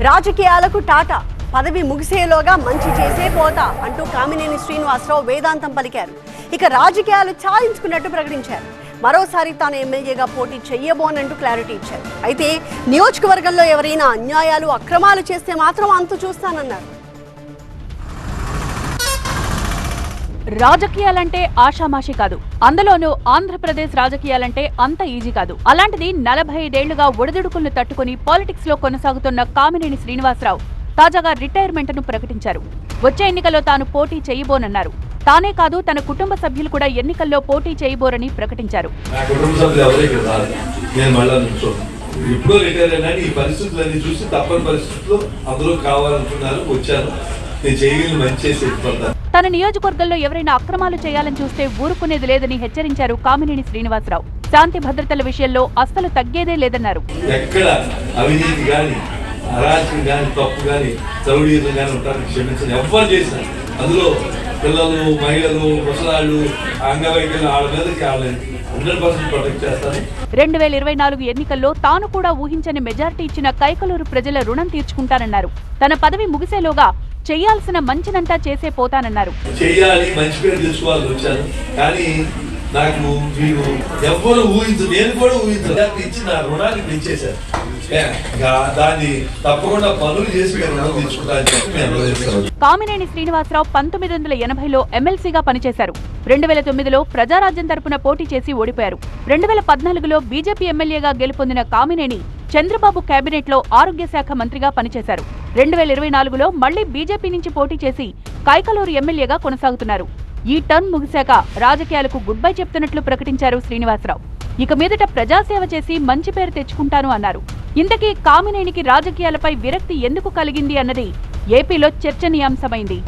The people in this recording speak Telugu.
రాజకీయాలకు టాటా, పదవి ముగిసేలోగా మంచి చేసే పోతా అంటూ కామినేని శ్రీనివాసరావు వేదాంతం పలికారు. ఇక రాజకీయాలు చాలించుకున్నట్టు ప్రకటించారు. మరోసారి తాను ఎమ్మెల్యేగా పోటీ చెయ్యబోనంటూ క్లారిటీ ఇచ్చారు. అయితే నియోజకవర్గంలో ఎవరైనా అన్యాయాలు అక్రమాలు చేస్తే మాత్రం అంతు చూస్తానన్నారు. రాజకీయాలంటే ఆషామాషి కాదు, అందులోనూ ఆంధ్రప్రదేశ్ రాజకీయాలంటే అంత ఈజీ కాదు. అలాంటిది 45 ఏళ్లుగా ఒడిదుడుకులను తట్టుకుని పాలిటిక్స్ లో కొనసాగుతున్న కామినేని శ్రీనివాసరావు తాజాగా రిటైర్మెంట్ ను ప్రకటించారు. వచ్చే ఎన్నికల్లో తాను పోటీ చేయబోనన్నారు. తానే కాదు, తన కుటుంబ సభ్యులు కూడా ఎన్నికల్లో పోటీ చేయబోరని ప్రకటించారు. తన నియోజకవర్గంలో ఎవరైనా అక్రమాలు చేయాలని చూస్తే ఊరుకునేది లేదని హెచ్చరించారు కామినేని శ్రీనివాసరావు. శాంతి భద్రతల విషయంలో అస్సలు తగ్గేదే లేదన్నారు. అందులో పిల్లలు, మహిళలు, ముసలాళ్ళు, అంగవైకల్యం వాళ్ళ మీదకి 100% ప్రొటెక్ట్ చేస్తారు. 2024 ఎన్నికల్లో తాను కూడా ఊహించని మెజారిటీ ఇచ్చిన కైకలూరు ప్రజల రుణం తీర్చుకుంటానన్నారు. తన పదవి ముగిసేలోగా చేయాల్సిన మంచినంతా చేసే పోతానన్నారు. చెయ్యాలి, మంచి పేరు తెచ్చుకోవాలని వచ్చాను, కానీ నాకు మీరు ఎవ్వరు ఊహించరు, నేను కూడా ఊహించరు. ఇచ్చి నా రుణాన్ని పెంచేశారు. దాన్ని తప్పకుండా పనులు చేసి రుణం తెచ్చుకుంటాను. కామినేని శ్రీనివాసరావు 1980లో ఎమ్మెల్సీగా పనిచేశారు. 2009లో ప్రజారాజ్యం తరపున పోటీ చేసి ఓడిపోయారు. 2014లో బీజేపీ ఎమ్మెల్యేగా గెలుపొందిన కామినేని చంద్రబాబు కేబినెట్ లో ఆరోగ్య శాఖ మంత్రిగా పనిచేశారు. 2024లో మళ్లీ బీజేపీ నుంచి పోటీ చేసి కైకలూరు ఎమ్మెల్యేగా కొనసాగుతున్నారు. ఈ టర్మ్ ముగిశాక రాజకీయాలకు గుడ్ బై చెప్తున్నట్లు ప్రకటించారు శ్రీనివాసరావు. ఇక మీదట ప్రజాసేవ చేసి మంచి పేరు తెచ్చుకుంటాను అన్నారు. ఇంతకీ కామినేనికి రాజకీయాలపై విరక్తి ఎందుకు కలిగింది అన్నది ఏపీలో చర్చనీయాంశమైంది.